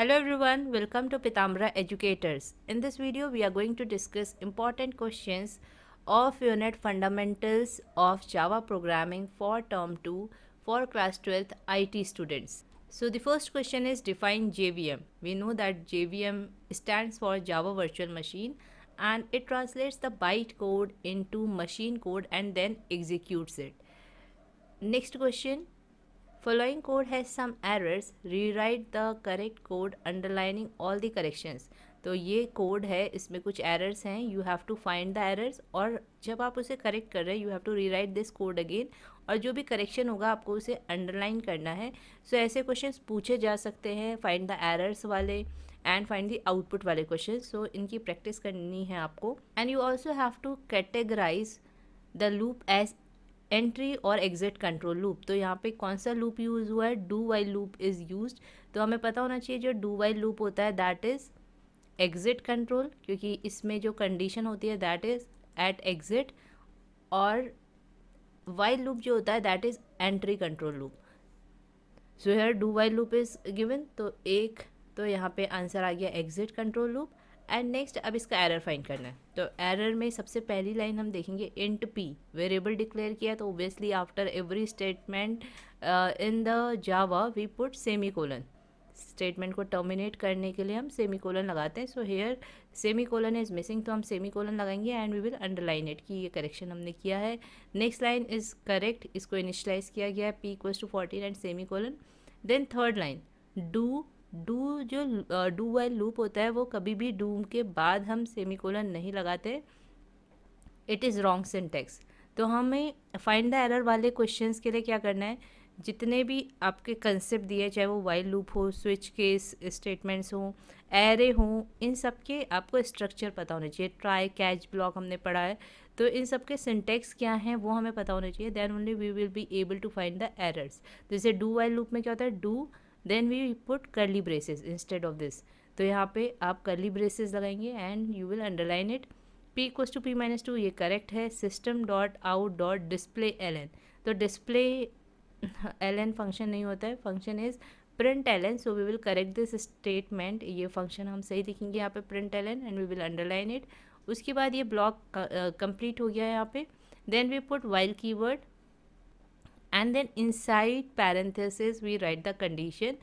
Hello everyone, welcome to Pitambara Educators. In this video, we are going to discuss important questions of Unit Fundamentals of Java Programming for Term 2 for Class 12th IT students. So the first question is define JVM. We know that JVM stands for Java Virtual Machine and it translates the byte code into machine code and then executes it. Next question. Following code has some errors. Rewrite the correct code underlining all the corrections. तो ये code है, इसमें कुछ errors हैं. You have to find the errors और जब आप उसे करेक्ट कर रहे हैं you have to rewrite this code again और जो भी करेक्शन होगा आपको उसे अंडरलाइन करना है. सो ऐसे क्वेश्चंस पूछे जा सकते हैं, फाइंड द एरर्स वाले एंड फाइंड द आउटपुट वाले क्वेश्चन. सो इनकी प्रैक्टिस करनी है आपको. And you also have to categorise the loop as entry और एग्जिट कंट्रोल लूप. तो यहाँ पे कौन सा लूप यूज़ हुआ है? Do while loop is used. तो हमें पता होना चाहिए जो डू वाइल लूप होता है दैट इज़ एग्जिट कंट्रोल, क्योंकि इसमें जो कंडीशन होती है दैट इज़ एट एग्जिट, और वाइल लूप जो होता है that is entry control loop. So here do while loop is given. तो यहाँ पे आंसर आ गया exit control loop. And next अब इसका एरर फाइंड करना है. तो एरर में सबसे पहली लाइन हम देखेंगे इंट पी वेरिएबल डिक्लेयर किया. तो obviously after every statement in the Java we put semicolon. Statement को टर्मिनेट करने के लिए हम सेमी कोलन लगाते हैं. So here semicolon is missing, तो हम सेमी कोलन लगाएंगे and we will underline it कि ये करेक्शन हमने किया है. नेक्स्ट लाइन इज करेक्ट, इसको इनिशलाइज किया गया है p equals to 14 and semicolon. Then third line do जो डू वाइल लूप होता है वो कभी भी डू के बाद हम सेमी कोलन नहीं लगाते. It is wrong syntax. तो हमें फाइंड द एरर वाले क्वेश्चंस के लिए क्या करना है, जितने भी आपके कंसेप्ट दिए, चाहे वो वाइल लूप हो, स्विच केस स्टेटमेंट्स हो, एरे हो, इन सब के आपको स्ट्रक्चर पता होना चाहिए. ट्राई कैच ब्लॉक हमने पढ़ा है, तो इन सब के सिंटेक्स क्या हैं वो हमें पता होना चाहिए. Then only we will be able to find the errors. जैसे डू वाइल लूप में क्या होता है, do then we put curly braces instead of this. तो यहाँ पे आप कर्ली ब्रेसेस लगाएंगे and you will underline it. p equals to p minus two, ये करेक्ट है. System dot out dot display L N. तो डिस्प्ले एल एन फंक्शन नहीं होता है, function is print L N. So we will correct this statement. ये function हम सही लिखेंगे यहाँ पे print L N and we will underline it. उसके बाद ये ब्लॉक कंप्लीट हो गया है यहाँ पे. Then we put while keyword and then inside parenthesis we write the condition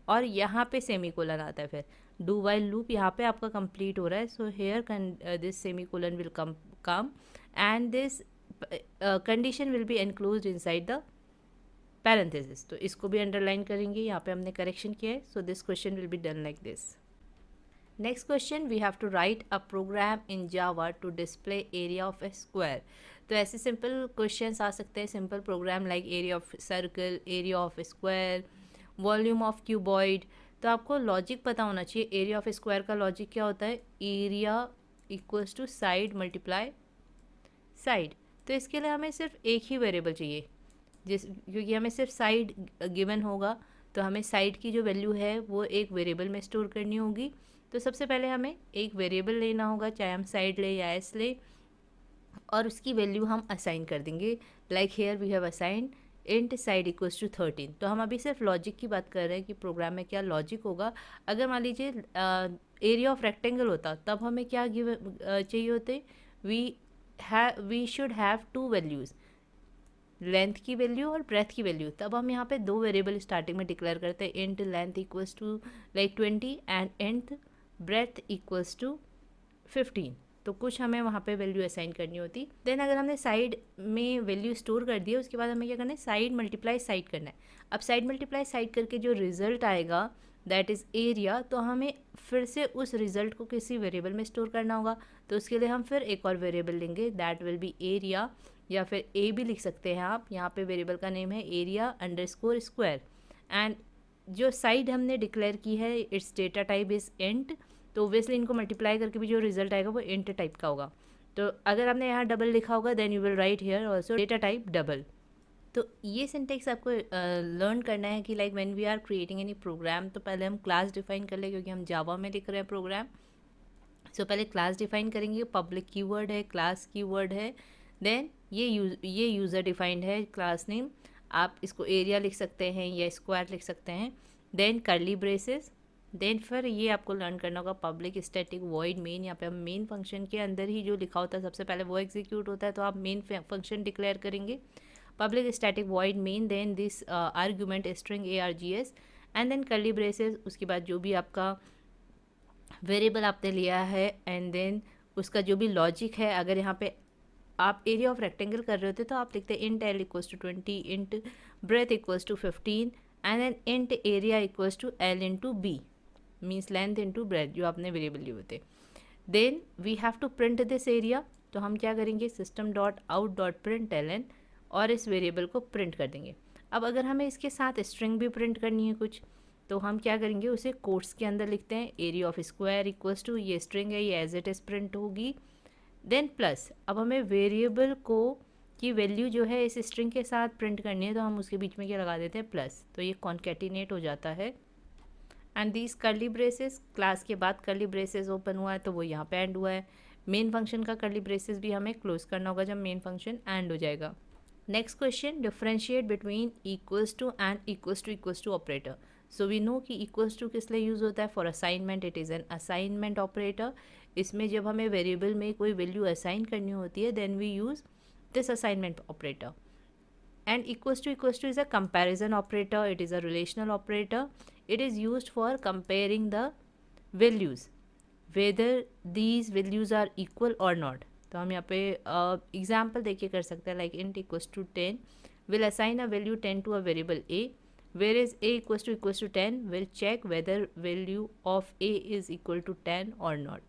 और यहाँ पे सेमी कोलन आता है. फिर डू वाइल लूप यहाँ पे आपका कंप्लीट हो रहा है. So here this semi colon will come and this condition will be enclosed inside the parenthesis. तो इसको भी अंडरलाइन करेंगे, यहाँ पे हमने करेक्शन किया है. So this question will be done like this. Next question, we have to write a program in Java to display area of a square. तो ऐसे सिंपल क्वेश्चंस आ सकते हैं. Simple program like area of circle, area of square, volume of cuboid. तो आपको logic पता होना चाहिए. एरिया ऑफ स्क्वायर का लॉजिक क्या होता है, area equals to side multiply side. तो इसके लिए हमें सिर्फ एक ही वेरिएबल चाहिए, क्योंकि हमें सिर्फ साइड गिवन होगा तो हमें साइड की जो वैल्यू है वो एक वेरिएबल में स्टोर करनी होगी. तो सबसे पहले हमें एक वेरिएबल लेना होगा, चाहे हम साइड ले या एस ले, और उसकी वैल्यू हम असाइन कर देंगे. Like here we have assigned int side equals to 13. तो हम अभी सिर्फ लॉजिक की बात कर रहे हैं कि प्रोग्राम में क्या लॉजिक होगा. अगर मान लीजिए एरिया ऑफ रेक्टेंगल होता तब हमें क्या चाहिए होते, we should have two values, length की वैल्यू और ब्रेथ की वैल्यू. तब हम यहाँ पे दो वेरिएबल स्टार्टिंग में डिक्लेयर करते हैं, int length equals to like 20 and int breadth equals to 15. तो कुछ हमें वहाँ पे वैल्यू असाइन करनी होती. देन अगर हमने साइड में वैल्यू स्टोर कर दिया, उसके बाद हमें क्या करना है, साइड मल्टीप्लाई साइड करना है. अब साइड मल्टीप्लाई साइड करके जो रिजल्ट आएगा दैट इज़ एरिया, तो हमें फिर से उस रिजल्ट को किसी वेरिएबल में स्टोर करना होगा. तो उसके लिए हम फिर एक और वेरिएबल लेंगे दैट विल बी एरिया, या फिर ए भी लिख सकते हैं आप. यहाँ पे वेरिएबल का नेम है एरिया अंडरस्कोर स्क्वायर. एंड जो साइड हमने डिक्लेयर की है it's data type is int. तो ओबियसली इनको मल्टीप्लाई करके भी जो रिजल्ट आएगा वो इंट टाइप का होगा. तो अगर आपने यहाँ डबल लिखा होगा then you will write here also data type double. तो ये सिंटेक्स आपको लर्न करना है कि like when we are creating any program, तो पहले हम क्लास डिफाइन कर ले, क्योंकि हम जावा में लिख रहे हैं प्रोग्राम. सो पहले क्लास डिफाइन करेंगे. पब्लिक कीवर्ड है, क्लास कीवर्ड है. देन ये यूज़र डिफाइंड है क्लास नेम. आप इसको एरिया लिख सकते हैं या स्क्वायर लिख सकते हैं. देन कर्ली ब्रेसेस, देन फिर ये आपको लर्न करना होगा पब्लिक स्टैटिक वॉइड मेन। यहाँ पे हम मेन फंक्शन के अंदर ही जो लिखा होता है सबसे पहले वो एग्जीक्यूट होता है, तो आप मेन फंक्शन डिक्लेयर करेंगे public static void main, then this argument string ARGS and then curly braces. उसके बाद जो भी आपका वेरिएबल आपने लिया है एंड देन उसका जो भी लॉजिक है, अगर यहाँ पे आप एरिया ऑफ रेक्टेंगल कर रहे होते तो आप लिखते int L equals to 20, int breadth equals to 15 and then int area equals to L into B, means length into breadth जो आपने वेरिएबल लिए होते। Then we have to print this area, तो हम क्या करेंगे system dot out dot print ln और इस वेरिएबल को प्रिंट कर देंगे। अब अगर हमें इसके साथ स्ट्रिंग भी प्रिंट करनी है कुछ, तो हम क्या करेंगे उसे कोट्स के अंदर लिखते हैं area of square equals to, ये स्ट्रिंग है ये एज इट इज प्रिंट होगी, देन प्लस अब हमें वेरिएबल को की वैल्यू जो है इस स्ट्रिंग के साथ प्रिंट करनी है, तो हम उसके बीच में क्या लगा देते हैं प्लस, तो ये कॉन्केटिनेट हो जाता है। And these curly braces, class के बाद कर्ली ब्रेसेस ओपन हुआ है तो वो यहाँ पे एंड हुआ है। मेन फंक्शन का कर्ली ब्रेसेस भी हमें क्लोज करना होगा जब मेन फंक्शन एंड हो जाएगा। Next question, differentiate between equals to and equals to operator. So we know कि इक्वल्स टू किस लिए यूज़ होता है, for assignment, it is an assignment operator. इसमें जब हमें वेरिएबल में कोई वैल्यू असाइन करनी होती है then we use this assignment operator. And equals to is a comparison operator, it is a relational operator, it is used for comparing the values whether these values are equal or not। तो हम यहाँ पे example देके कर सकते हैं, like int equals to 10 will assign a value 10 to a variable a, whereas a equals to 10 will check whether value of a is equal to 10 or not।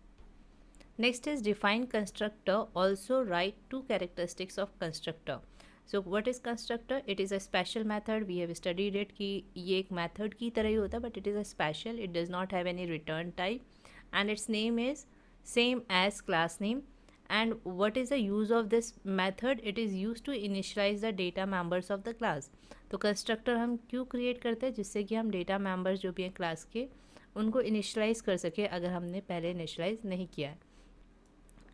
Next is define constructor, also write two characteristics of constructor। So what is constructor? It is a special method, we have studied it कि ये एक method की तरह ही होता है, but it is a special, it does not have any return type and its name is same as class name। And what is the use of this method? It is used to initialize the data members of the class। तो constructor हम क्यों create करते हैं, जिससे कि हम data members जो भी हैं class के उनको initialize कर सके अगर हमने पहले initialize नहीं किया है।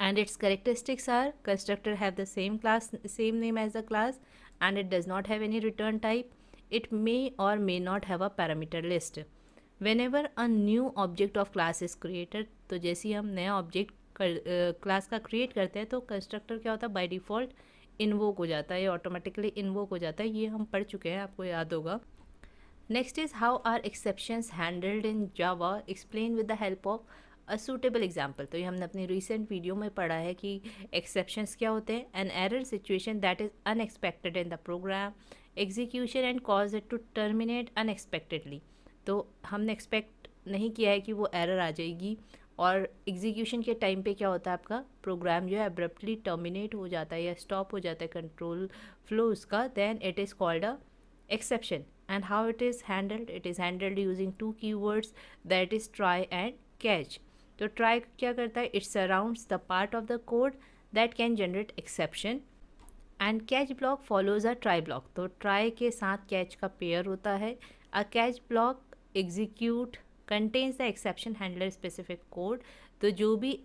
And its characteristics are constructor have the same name as the class and it does not have any return type, it may or may not have a parameter list। whenever a new object of class is created, तो जैसे ही हम नया object class का create करते हैं तो constructor क्या होता है बाय डिफ़ॉल्ट इन्वोक हो जाता है, ये ऑटोमेटिकली इन्वोक हो जाता है, ये हम पढ़ चुके हैं, आपको याद होगा। Next is how are exceptions handled in Java, explain with the help of a suitable example. तो ये हमने अपनी रिसेंट वीडियो में पढ़ा है कि एक्सेप्शंस क्या होते हैं, an error situation that is unexpected in the program execution and cause it to terminate unexpectedly. तो हमने एक्सपेक्ट नहीं किया है कि वो एरर आ जाएगी और एग्जीक्यूशन के टाइम पे क्या होता है आपका प्रोग्राम जो है अब्रप्टली टर्मिनेट हो जाता है या स्टॉप हो जाता है कंट्रोल फ्लो उसका, then it is called a exception। and how it is handled using two keywords, that is try and catch। तो try क्या करता है, it surrounds the part of the code that can generate exception and catch block follows a try block। तो try के साथ catch का pair होता है। a catch block execute contains the exception handler specific code। तो जो भी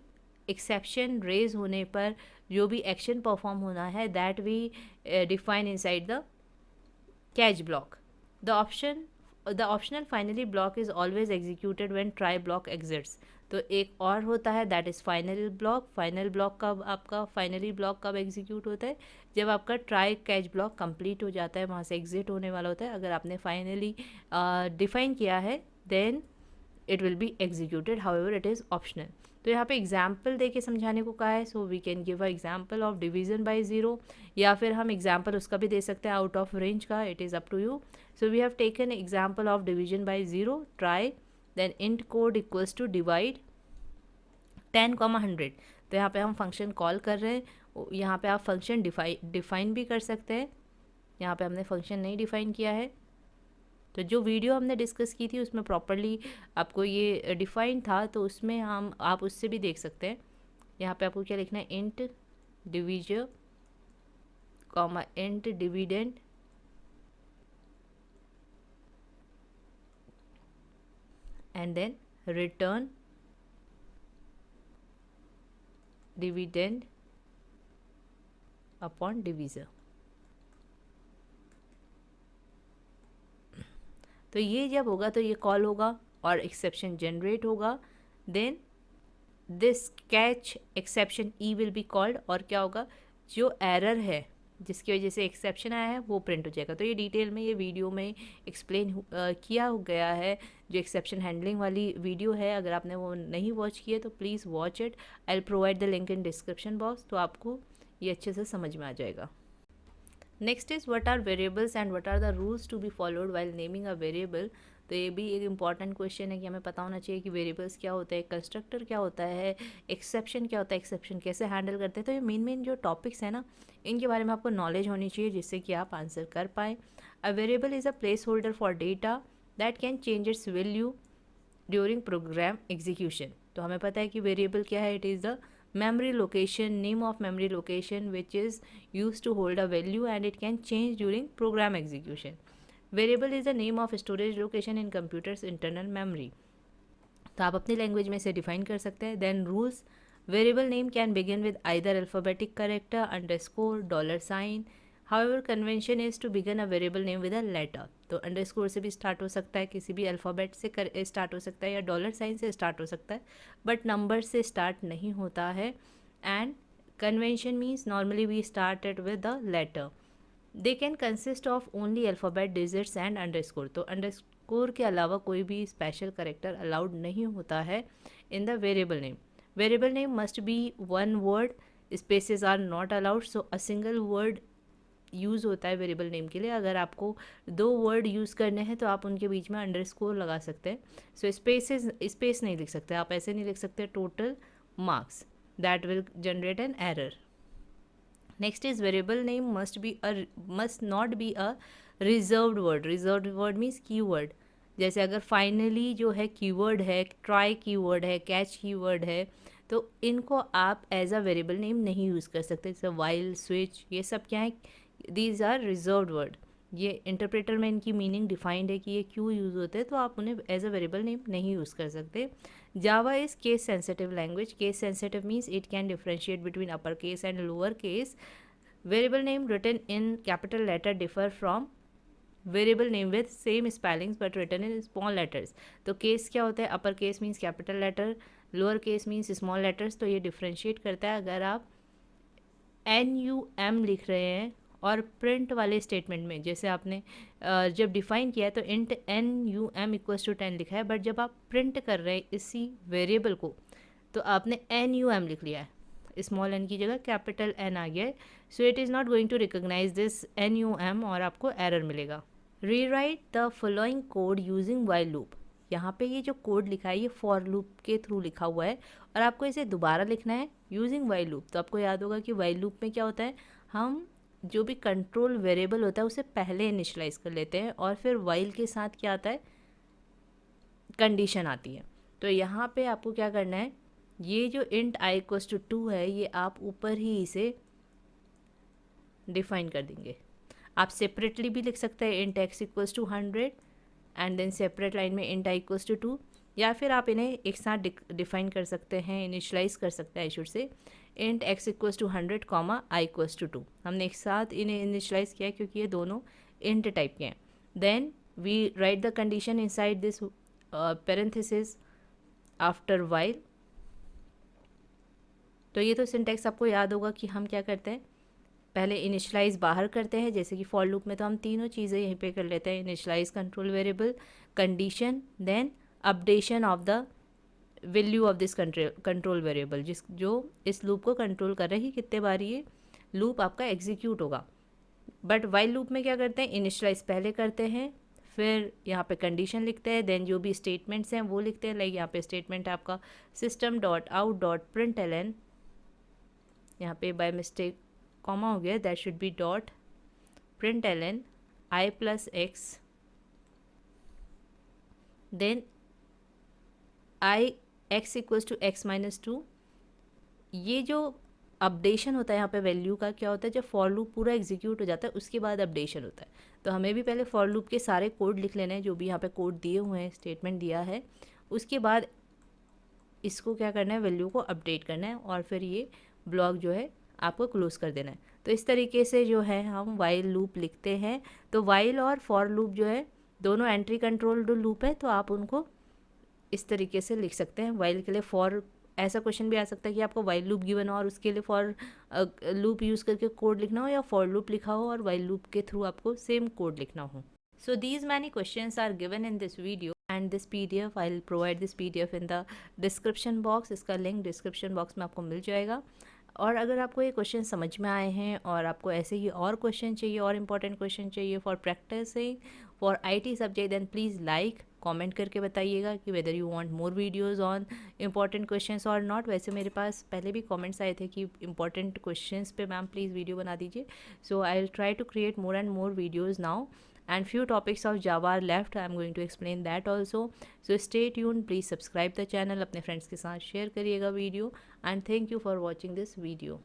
exception raise होने पर जो भी action perform होना है that we define inside the catch block। The optional finally block is always executed when try block exits। तो एक और होता है that is final block. Final block कब आपका फाइनली ब्लॉक कब एग्जीक्यूट होता है, जब आपका ट्राई कैच ब्लॉक कंप्लीट हो जाता है, वहाँ से एग्जिट होने वाला होता है। अगर आपने फाइनली डिफाइन किया है then it will be executed, however it is optional. तो यहाँ पे एग्जाम्पल दे के समझाने को कहा है, so we can give a example of division by zero, या फिर हम एग्जाम्पल उसका भी दे सकते हैं आउट ऑफ रेंज का, it is up to you. So we have taken example of division by zero, try, then int code equals to divide 10,100। तो यहाँ पे हम फंक्शन कॉल कर रहे हैं, यहाँ पे आप फंक्शन डिफाइन भी कर सकते हैं, यहाँ पे हमने फंक्शन नहीं डिफाइन किया है। तो जो वीडियो हमने डिस्कस की थी उसमें प्रॉपरली आपको ये डिफाइन था, तो उसमें आप उससे भी देख सकते हैं। यहाँ पे आपको क्या लिखना है, int divisor comma int dividend and then return dividend upon divisor. तो ये जब होगा तो ये कॉल होगा और एक्सेप्शन जनरेट होगा, then this catch exception e will be called, और क्या होगा, जो एरर है जिसकी वजह से एक्सेप्शन आया है वो प्रिंट हो जाएगा। तो ये डिटेल में ये वीडियो में एक्सप्लेन किया गया है। जो एक्सेप्शन हैंडलिंग वाली वीडियो है, अगर आपने वो नहीं वॉच की है तो please watch it. I will provide the link in description box, तो आपको ये अच्छे से समझ में आ जाएगा। Next is what are variables and what are the rules to be followed while naming a variable. तो ये भी एक इंपॉर्टेंट क्वेश्चन है कि हमें पता होना चाहिए कि वेरिएबल्स क्या होता है, कंस्ट्रक्टर क्या होता है, एक्सेप्शन क्या होता है, एक्सेप्शन कैसे हैंडल करते हैं। तो ये मेन जो टॉपिक्स हैं ना, इनके बारे में आपको नॉलेज होनी चाहिए जिससे कि आप आंसर कर पाएँ। A variable is a place holder for data that can change it's value during program execution. तो हमें पता है कि वेरिएबल क्या है, it is the memory location, name of memory location which is used to hold a value and it can change during program execution. Variable is the name of storage location in computer's internal memory. तो आप अपनी language में इसे define कर सकते हैं। Then rules, variable name can begin with either alphabetic character, underscore, dollar sign. However convention is to begin a variable name with a letter. तो underscore से भी स्टार्ट हो सकता है, किसी भी अल्फ़ाबेट से स्टार्ट हो सकता है, या डॉलर साइन से स्टार्ट हो सकता है, बट नंबर से स्टार्ट नहीं होता है। And convention means normally we start it with a letter. They can consist of only alphabet, digits and underscore. तो अंडरस्कोर के अलावा कोई भी स्पेशल करेक्टर अलाउड नहीं होता है in the variable name. Variable name must be one word, spaces are not allowed. So a single word use होता है वेरिएबल नेम के लिए। अगर आपको दो वर्ड यूज़ करने हैं तो आप उनके बीच में अंडरस्कोर लगा सकते हैं। सो स्पेस नहीं लिख सकते आप, ऐसे नहीं लिख सकते total marks, that will generate an error. Next is variable name must not be a reserved word. Reserved word means keyword. जैसे अगर फाइनली जो है कीवर्ड है, ट्राई कीवर्ड है, कैच कीवर्ड है, तो इनको आप एज अ वेरिएबल नेम नहीं यूज़ कर सकते। जैसे वाइल, स्विच, ये सब क्या है, दीज आर रिजर्व्ड वर्ड। ये इंटरप्रेटर में इनकी मीनिंग डिफाइंड है कि ये क्यों यूज़ होते हैं, तो आप उन्हें एज अ वेरिएबल नेम नहीं यूज़ कर सकते। Java is case sensitive language. Case sensitive means it can differentiate between upper case and lower case. Variable name written in capital letter differ from variable name with same spellings but written in small letters. तो case क्या होता है, upper case means capital letter, lower case means small letters. तो ये differentiate करता है। अगर आप NUM लिख रहे हैं और प्रिंट वाले स्टेटमेंट में, जैसे आपने जब डिफाइन किया है तो इंट NUM इक्वल्स टू 10 लिखा है, बट जब आप प्रिंट कर रहे हैं इसी वेरिएबल को तो आपने NUM लिख लिया है, स्मॉल n की जगह कैपिटल N आ गया है। So it is not going to recognize this NUM और आपको एरर मिलेगा। Rewrite the following code using while loop. यहाँ पे ये जो कोड लिखा है ये फॉर लूप के थ्रू लिखा हुआ है और आपको इसे दोबारा लिखना है यूजिंग वाइल लूप। तो आपको याद होगा कि वाइल लूप में क्या होता है, हम जो भी कंट्रोल वेरिएबल होता है उसे पहले इनिशलाइज कर लेते हैं और फिर वाइल के साथ क्या आता है, कंडीशन आती है। तो यहाँ पे आपको क्या करना है, ये जो इंट i इक्वल्स टू 2 है ये आप ऊपर ही इसे डिफाइन कर देंगे। आप सेपरेटली भी लिख सकते हैं int x equals to 100 and then separate line में इंट i इक्वल्स टू 2, या फिर आप इन्हें एक साथ डिफाइन कर सकते हैं, इनिशलाइज कर सकते हैं शुरू से। Int x equals to 100 comma i equals to 2 हमने एक साथ इन्हें इनिशलाइज किया क्योंकि ये दोनों इंट टाइप के हैं। Then we write the condition inside this parenthesis after while. तो ये तो सिंटेक्स आपको याद होगा कि हम क्या करते हैं, पहले इनिशलाइज बाहर करते हैं। जैसे कि फॉर लूप में तो हम तीनों चीज़ें यहीं पे कर लेते हैं, initialize, control variable, condition, then updation of the value of this control variable, जो इस लूप को कंट्रोल कर रहे हैं कि कितने बार ये लूप आपका एग्जीक्यूट होगा। बट वाइल लूप में क्या करते हैं, इनिशलाइज पहले करते हैं, फिर यहाँ पे कंडीशन लिखते हैं, देन जो भी स्टेटमेंट्स हैं वो लिखते हैं। लाइक यहाँ पे स्टेटमेंट है आपका system dot out dot println, यहाँ पे बाय मिस्टेक कॉमा हो गया, that should be dot println i plus x, then i x equals to x minus 2। ये जो अपडेशन होता है यहाँ पे वैल्यू का क्या होता है, जब फॉर लूप पूरा एग्जीक्यूट हो जाता है उसके बाद अपडेशन होता है। तो हमें भी पहले फॉर लूप के सारे कोड लिख लेने हैं, जो भी यहाँ पे कोड दिए हुए हैं, स्टेटमेंट दिया है, उसके बाद इसको क्या करना है, वैल्यू को अपडेट करना है और फिर ये ब्लॉक जो है आपको क्लोज कर देना है। तो इस तरीके से जो है हम वाइल लूप लिखते हैं। तो वाइल और फॉर लूप जो है दोनों एंट्री कंट्रोल्ड लूप है, तो आप उनको इस तरीके से लिख सकते हैं। वाइल के लिए फॉर, ऐसा क्वेश्चन भी आ सकता है कि आपको वाइल लूप गिवन हो और उसके लिए फॉर लूप यूज़ करके कोड लिखना हो, या फॉर लूप लिखा हो और वाइल लूप के थ्रू आपको सेम कोड लिखना हो। So these many questions are given in this video and this PDF, I'll provide this PDF in the description box. इसका लिंक डिस्क्रिप्शन बॉक्स में आपको मिल जाएगा। और अगर आपको ये क्वेश्चन समझ में आए हैं और आपको ऐसे ही और क्वेश्चन चाहिए, और इम्पोर्टेंट क्वेश्चन चाहिए for practicing for IT subject, then please like comment करके बताइएगा कि whether you want more videos on important questions और नॉट। वैसे मेरे पास पहले भी कमेंट्स आए थे कि इंपॉर्टेंट क्वेश्चंस पे मैम प्लीज़ वीडियो बना दीजिए। So I will try to create more and more videos now, and few topics of Java are left. I am going to explain that also. So stay tuned, please subscribe the channel, अपने friends के साथ share करिएगा video, and thank you for watching this video.